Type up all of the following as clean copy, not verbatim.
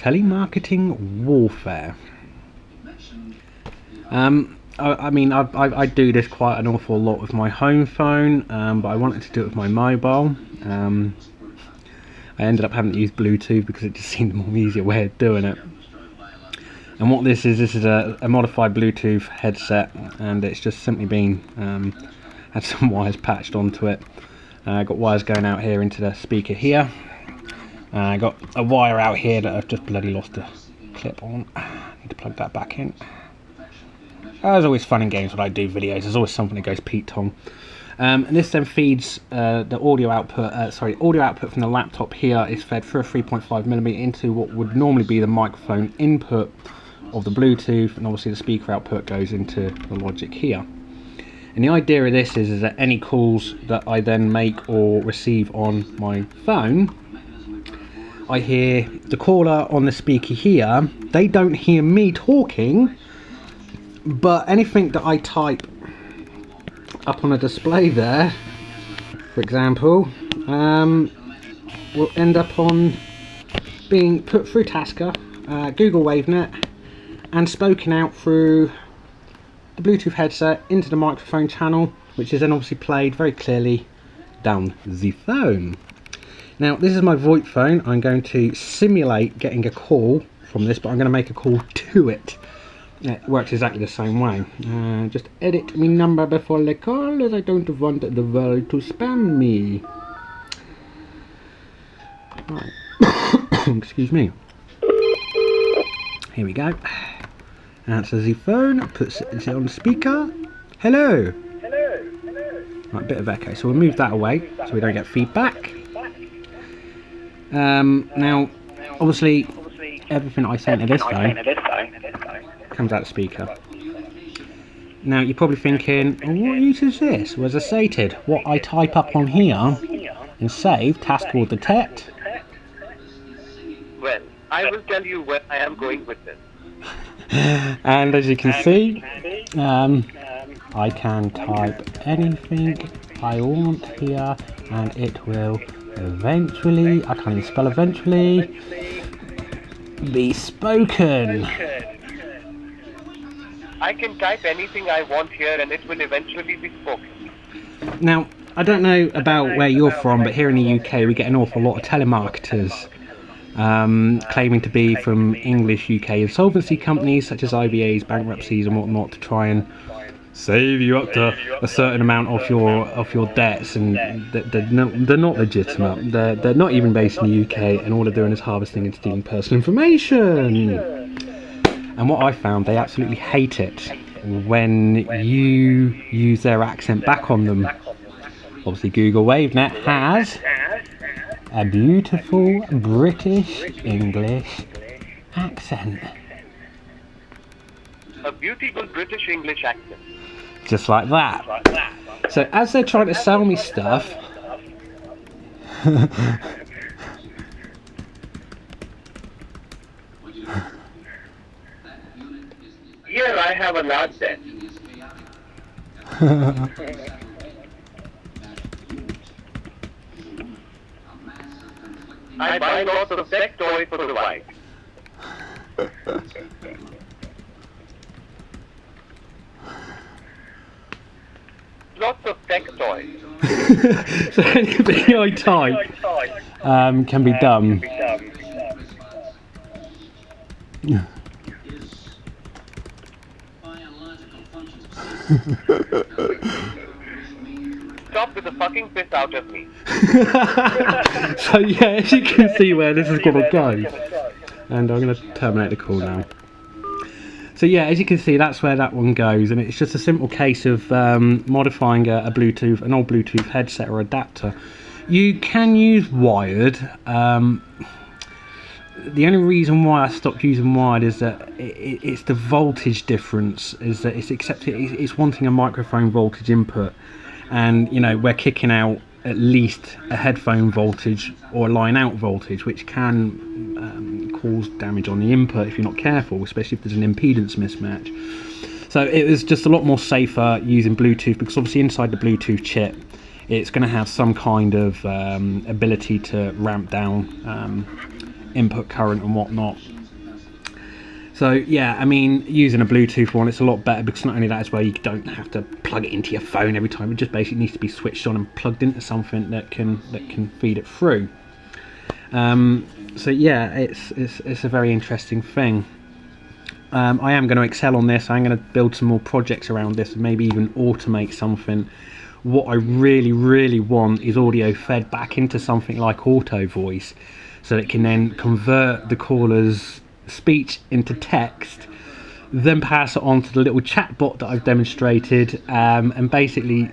Telemarketing Warfare. I mean, I do this quite an awful lot with my home phone, but I wanted to do it with my mobile. I ended up having to use Bluetooth because it just seemed a more easier way of doing it. And what this is a modified Bluetooth headset, and it's just simply been had some wires patched onto it. Got wires going out here into the speaker here. I got a wire out here that I've just bloody lost a clip on. Need to plug that back in. There's always fun and games when I do videos. There's always something that goes Pete Tong. And this then feeds the audio output. Audio output from the laptop here is fed through a 3.5mm into what would normally be the microphone input of the Bluetooth, and obviously the speaker output goes into the logic here. And the idea of this is that any calls that I then make or receive on my phone, I hear the caller on the speaker here. They don't hear me talking, but anything that I type up on a display there, for example, will end up on being put through Tasker, Google Wavenet, and spoken out through the Bluetooth headset into the microphone channel, which is then obviously played very clearly down the phone. Now, this is my VoIP phone. I'm going to simulate getting a call from this, but I'm going to make a call to it. It works exactly the same way. Just edit my number before the call, as I don't want the world to spam me. Right. Excuse me. Here we go. Answers the phone, puts it on speaker. Hello. Hello. Right, a bit of echo, so we'll move that away so we don't get feedback. Now, obviously, everything I say into this phone comes out the speaker. Now, you're probably thinking, oh, what use is this? Well, as I stated, what I type up on here and save, Tasker will detect. Well, I will tell you where I am going with this. And as you can see, I can type anything I want here, and it will eventually, I can't even spell eventually, be spoken. I can type anything I want here and it will eventually be spoken. Now, I don't know about where you're from, but here in the UK we get an awful lot of telemarketers claiming to be from English UK insolvency companies such as IVAs, bankruptcies and whatnot, to try and save you up to a certain amount of your debts, and they're not legitimate. They're not even based in the UK, and all they're doing is harvesting and stealing personal information. And what I found, they absolutely hate it when you use their accent back on them. Obviously Google Wavenet has a beautiful British English accent. A beautiful British English accent. Just like that. So as they're trying to sell me stuff, here I have a large debt. I buy lots of sex toys for the wife. Lots of sex toys. So anything I type can be done. Stop with the fucking piss out of me. So yeah, as you can see where this is going to go. And I'm going to terminate the call now. So yeah, as you can see, that's where that one goes, and it's just a simple case of modifying an old Bluetooth headset or adapter. You can use wired. The only reason why I stopped using wired is that it's the voltage difference. Is that it's wanting a microphone voltage input, and you know we're kicking out at least a headphone voltage or a line out voltage, which can cause damage on the input if you're not careful, especially if there's an impedance mismatch. So it was just a lot more safer using Bluetooth, because obviously inside the Bluetooth chip it's going to have some kind of ability to ramp down input current and whatnot, So yeah, I mean, using a Bluetooth one, it's a lot better because not only that, as well, you don't have to plug it into your phone every time. It just basically needs to be switched on and plugged into something that can feed it through. So yeah, it's a very interesting thing. I am going to excel on this. I'm going to build some more projects around this and maybe even automate something. What I really want is audio fed back into something like AutoVoice, so that it can then convert the caller's speech into text, then pass it on to the little chatbot that I've demonstrated, and basically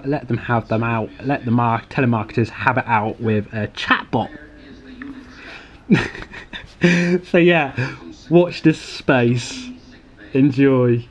let the telemarketers have it out with a chatbot. So yeah, watch this space. Enjoy.